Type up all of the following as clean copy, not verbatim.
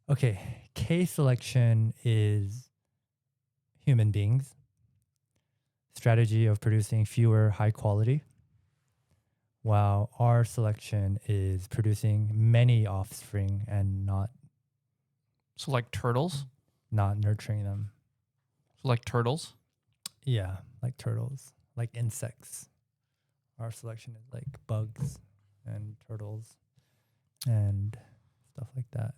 Okay, K selection is human beings, strategy of producing fewer high quality, while R selection is producing many offspring and So like turtles? not nurturing them. So like turtles? Yeah, like turtles, like insects. R selection is like bugs and turtles and stuff like that.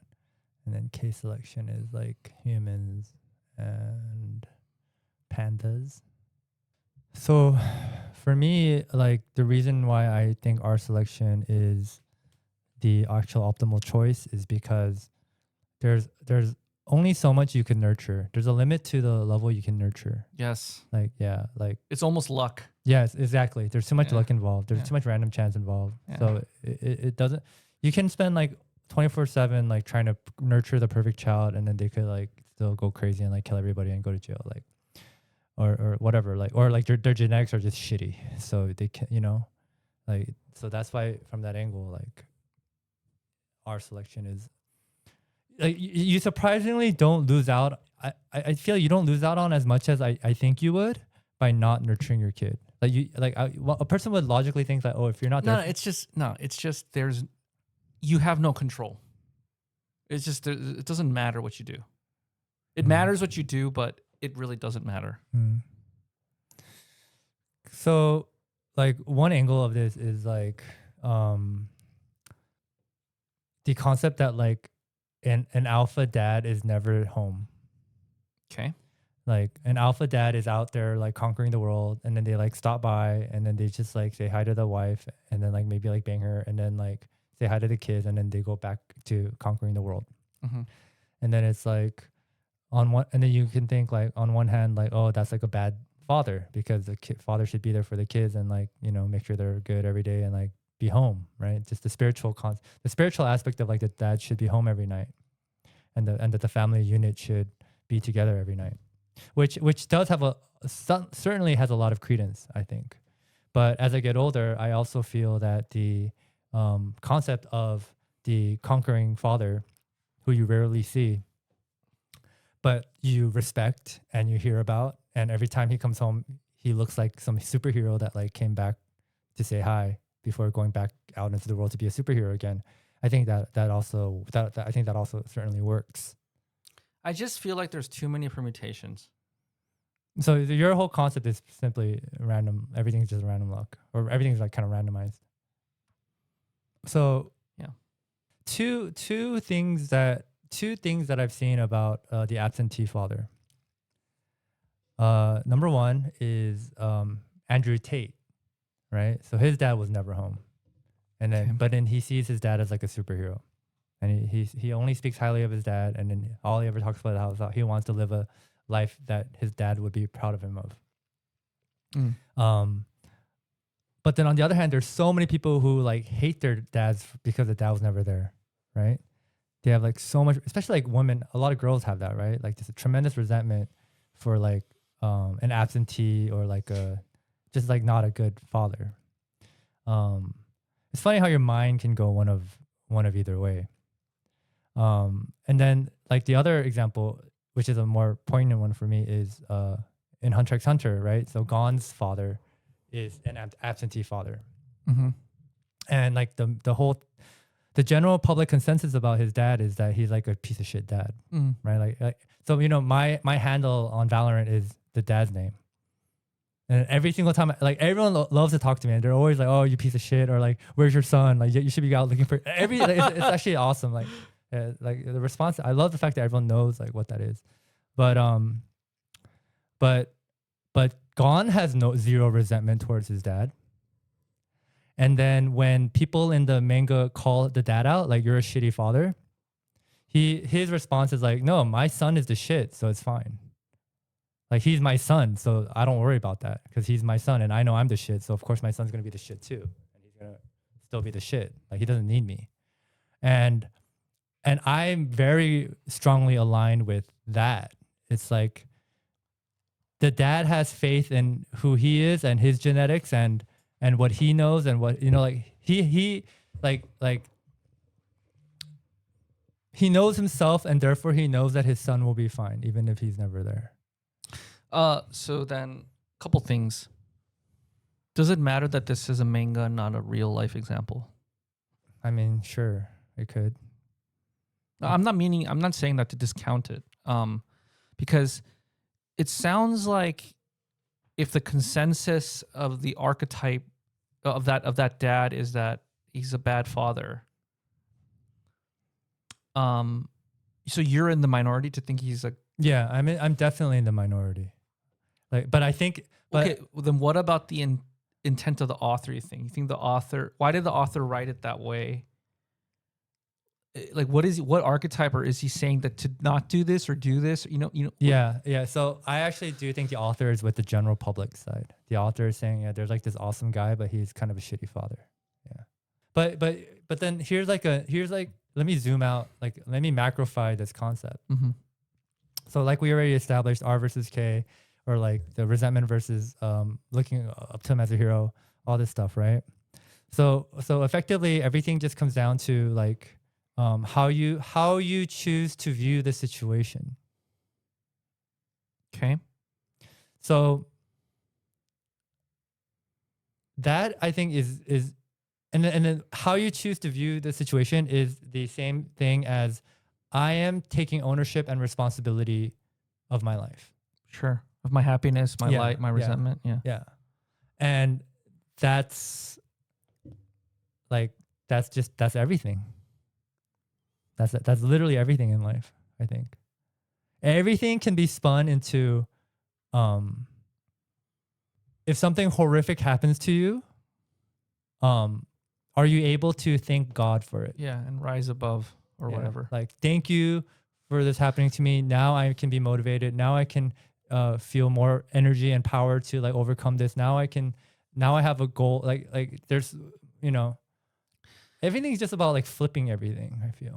And then K selection is like humans and pandas. So for me, like the reason why I think R selection is the actual optimal choice is because there's only so much you can nurture. There's a limit to the level you can nurture. Yes. Like yeah, like It's almost luck. yes, exactly. There's too much Yeah. luck involved. There's Yeah. too much random chance involved. Yeah. So it doesn't. You can spend like 24/7 like trying to nurture the perfect child, and then they could like still go crazy and like kill everybody and go to jail, like or whatever, like or like their genetics are just shitty, so they can like so that's why from that angle like our selection is like you surprisingly don't lose out. I feel you don't lose out on as much as I think you would by not nurturing your kid. Like a person would logically think that, oh, if you're not there, It's just you have no control. It's just it doesn't matter what you do. It matters what you do, but it really doesn't matter. So like one angle of this is like the concept that like an alpha dad is never home. Okay. Like an alpha dad is out there like conquering the world, and then they like stop by and then they just like say hi to the wife and then like maybe like bang her and then like say hi to the kids and then they go back to conquering the world. Mm-hmm. And then it's like on one, and then you can think like on one hand like, oh, that's like a bad father because the father should be there for the kids and like make sure they're good every day and like be home, right? Just the the spiritual aspect of like the dad should be home every night, and that the family unit should be together every night, which does have certainly has a lot of credence, I think. But as I get older, I also feel that the concept of the conquering father, who you rarely see, but you respect and you hear about, and every time he comes home, he looks like some superhero that like came back to say hi before going back out into the world to be a superhero again. I think that also I think that also certainly works. I just feel like there's too many permutations. So your whole concept is simply random. Everything's just random luck, or everything's like kind of randomized. So yeah, two things that I've seen about the absentee father. Number one is Andrew Tate, right? So his dad was never home, and then but then he sees his dad as like a superhero, and he only speaks highly of his dad, and then all he ever talks about is how he wants to live a life that his dad would be proud of him of. But then on the other hand, there's so many people who like hate their dads because the dad was never there, right? They have like so much, especially like women. A lot of girls have that, right? Like just a tremendous resentment for like an absentee or like just like not a good father. It's funny how your mind can go one of either way. And then like the other example, which is a more poignant one for me, is in Hunter x Hunter, right? So Gon's father is an absentee father, and like the general public consensus about his dad is that he's like a piece of shit dad, right? Like so my handle on Valorant is the dad's name, and every single time like everyone loves to talk to me, and they're always like, oh, you piece of shit, or like, where's your son, like you should be out looking for it's actually awesome, like like the response. I love the fact that everyone knows like what that is, but Gon has zero resentment towards his dad. And then when people in the manga call the dad out, like, you're a shitty father, his response is like, no, my son is the shit, so it's fine. Like, he's my son, so I don't worry about that because he's my son and I know I'm the shit, so of course my son's gonna be the shit too, and he's gonna still be the shit. Like, he doesn't need me. And I'm very strongly aligned with that. It's like the dad has faith in who he is and his genetics and what he knows and what like he he knows himself, and therefore he knows that his son will be fine, even if he's never there. So then, a couple things. Does it matter that this is a manga, not a real life example? I mean, sure, it could. I'm not saying that to discount it. Because it sounds like if the consensus of the archetype of that dad is that he's a bad father. So you're in the minority to think he's a Yeah, I'm definitely in the minority. Like, but I think, but okay. Well, then what about the intent of the author? You think the author? Why did the author write it that way? Like, what archetype, or is he saying that to not do this or do this? yeah. So I actually do think the author is with the general public side. The author is saying, yeah, there's like this awesome guy, but he's kind of a shitty father. Yeah. But then here's like let me zoom out, like let me macrofy this concept. Mm-hmm. So like we already established R versus K, or like the resentment versus looking up to him as a hero, all this stuff, right? So effectively everything just comes down to like how you choose to view the situation. Okay. So that I think is and then how you choose to view the situation is the same thing as I am taking ownership and responsibility of my life. Sure. Of my happiness, my Yeah, light, my resentment. Yeah. Yeah. And that's like that's everything. That's literally everything in life, I think. Everything can be spun into if something horrific happens to you, are you able to thank God for it? Yeah, and rise above or whatever. Like, thank you for this happening to me. Now I can be motivated. Now I can feel more energy and power to like overcome this. Now I have a goal. Like there's, everything's just about like flipping everything, I feel.